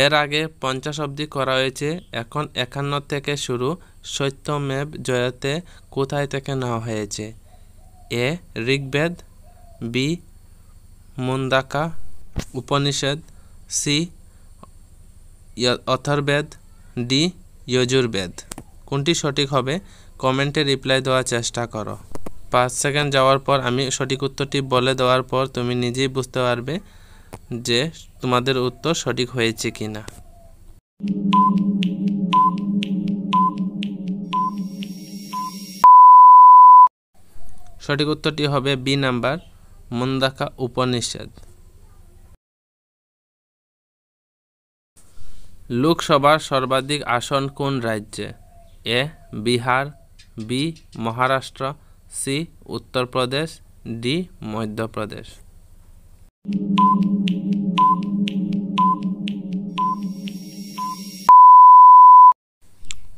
এর আগে 50 অবধি করা হয়েছে, এখন 51 থেকে শুরু। সত্যমেব জয়তে কোথায় থেকে নেওয়া হয়েছে? A Rigveda, B Mundaka Upanishad, C Atharvaveda, D Yajurveda. কোনটি সঠিক হবে কমেন্টে রিপ্লাই দেওয়ার চেষ্টা করো। 5 সেকেন্ড যাওয়ার পর আমি সঠিক উত্তরটি বলে দেওয়ার পর তুমি নিজেই বুঝতে পারবে যে তোমাদের উত্তর সঠিক হয়েছে কিনা। সঠিক উত্তরটি হবে বি নাম্বার, মুন্দাকা উপনিষদ। লোকসভার সর্বাধিক আসন কোন রাজ্যে? A Bihar, B Maharashtra, C Uttar Pradesh, D Madhya Pradesh.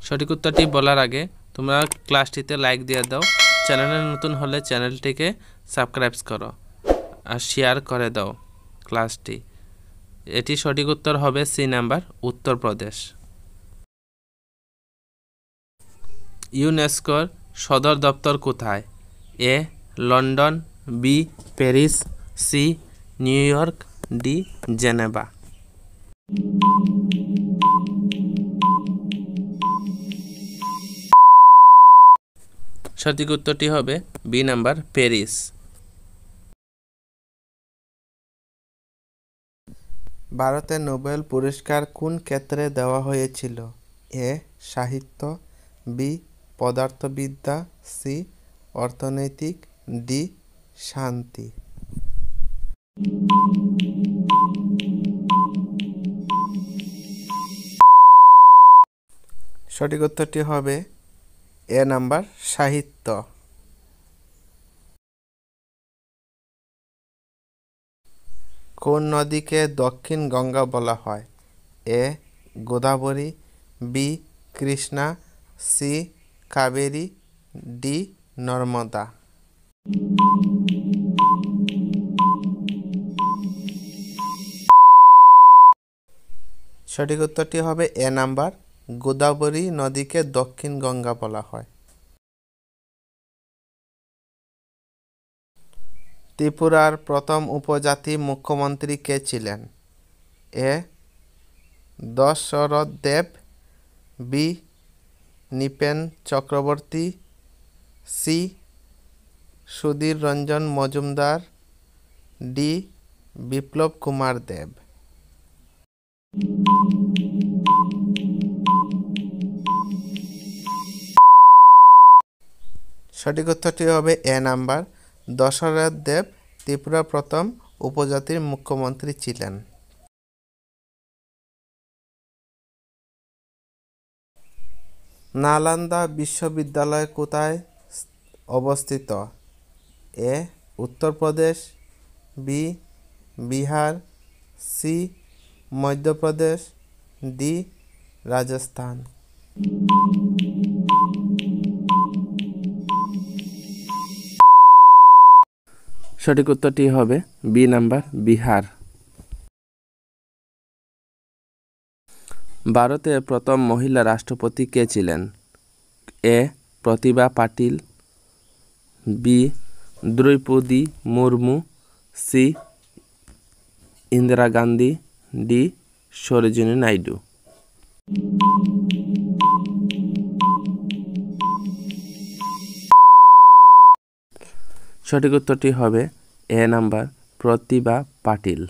সঠিক উত্তরটি বলার আগে তোমরা ক্লাসটিতে লাইক দিয়ে দাও, চ্যানেলে নতুন হলে চ্যানেলটিকে সাবস্ক্রাইব করো আর শেয়ার করে দাও ক্লাসটি। এটি সঠিক উত্তর হবে সি নাম্বার, উত্তরপ্রদেশ। ইউনেস্কোর সদর দপ্তর কোথায়? A London, B Paris, C New York, D Geneva. সঠিক উত্তরটি হবে বি নাম্বার, প্যারিস। ভারতে নোবেল পুরস্কার কোন ক্ষেত্রে দেওয়া হয়েছিল? এ সাহিত্য, বি পদার্থবিদ্যা, সি অর্থনৈতিক, ডি শান্তি। সঠিক উত্তরটি হবে এ নাম্বার, সাহিত্য। কোন নদীকে দক্ষিণ গঙ্গা বলা হয়? A Godavari, B Krishna, C Kaveri, D Narmada. সঠিক উত্তরটি হবে এ নাম্বার, গোদাবরী নদীকে দক্ষিণ গঙ্গা বলা হয়। ত্রিপুরার প্রথম উপজাতি মুখ্যমন্ত্রী কে ছিলেন? A Dasharath Deb, B Nripen Chakraborty, C Sudhir Ranjan Majumdar, D Biplab Kumar Deb. সঠিক উত্তরটি হবে এ নাম্বার, দশরথ দেব ত্রিপুরার প্রথম উপজাতির মুখ্যমন্ত্রী ছিলেন। নালন্দা বিশ্ববিদ্যালয় কোথায় অবস্থিত? A Uttar Pradesh, B Bihar, C Madhya Pradesh, D Rajasthan. সঠিক উত্তরটি হবে বি নাম্বার, বিহার। ভারতের প্রথম মহিলা রাষ্ট্রপতি কে ছিলেন? A Pratibha Patil, B Droupadi Murmu, C Indira Gandhi, D Sarojini Naidu. সঠিক উত্তরটি হবে এ নাম্বার, প্রতিভা পাটিল।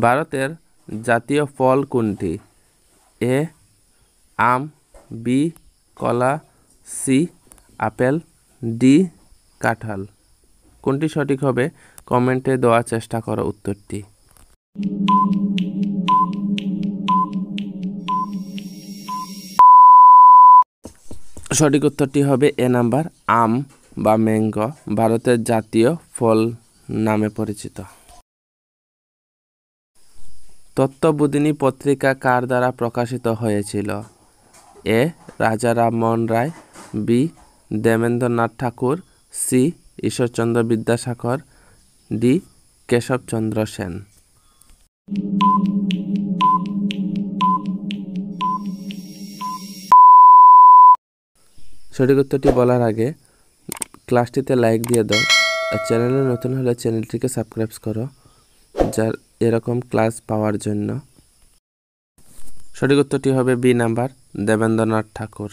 ভারতের জাতীয় ফল কোনটি? এ আম, বি কলা, সি আপেল, ডি কাঁঠাল। কোনটি সঠিক হবে কমেন্টে দেওয়ার চেষ্টা করো উত্তরটি। সঠিক উত্তরটি হবে এ নাম্বার, আম বা ম্যাঙ্গো ভারতের জাতীয় ফল নামে পরিচিত। তত্ত্ববোধিনী পত্রিকা কার দ্বারা প্রকাশিত হয়েছিল? এ রাজা রামমোহন রায়, বি দেবেন্দ্রনাথ ঠাকুর, সি ঈশ্বরচন্দ্র বিদ্যাসাগর, ডি কেশবচন্দ্র সেন। সঠিক উত্তরটি বলার আগে ক্লাসটিতে লাইক দিয়ে দাও আর চ্যানেলে নতুন হলে চ্যানেলটিকে সাবস্ক্রাইব করো যার এরকম ক্লাস পাওয়ার জন্য। সঠিক উত্তরটি হবে বি নাম্বার, দেবেন্দ্রনাথ ঠাকুর।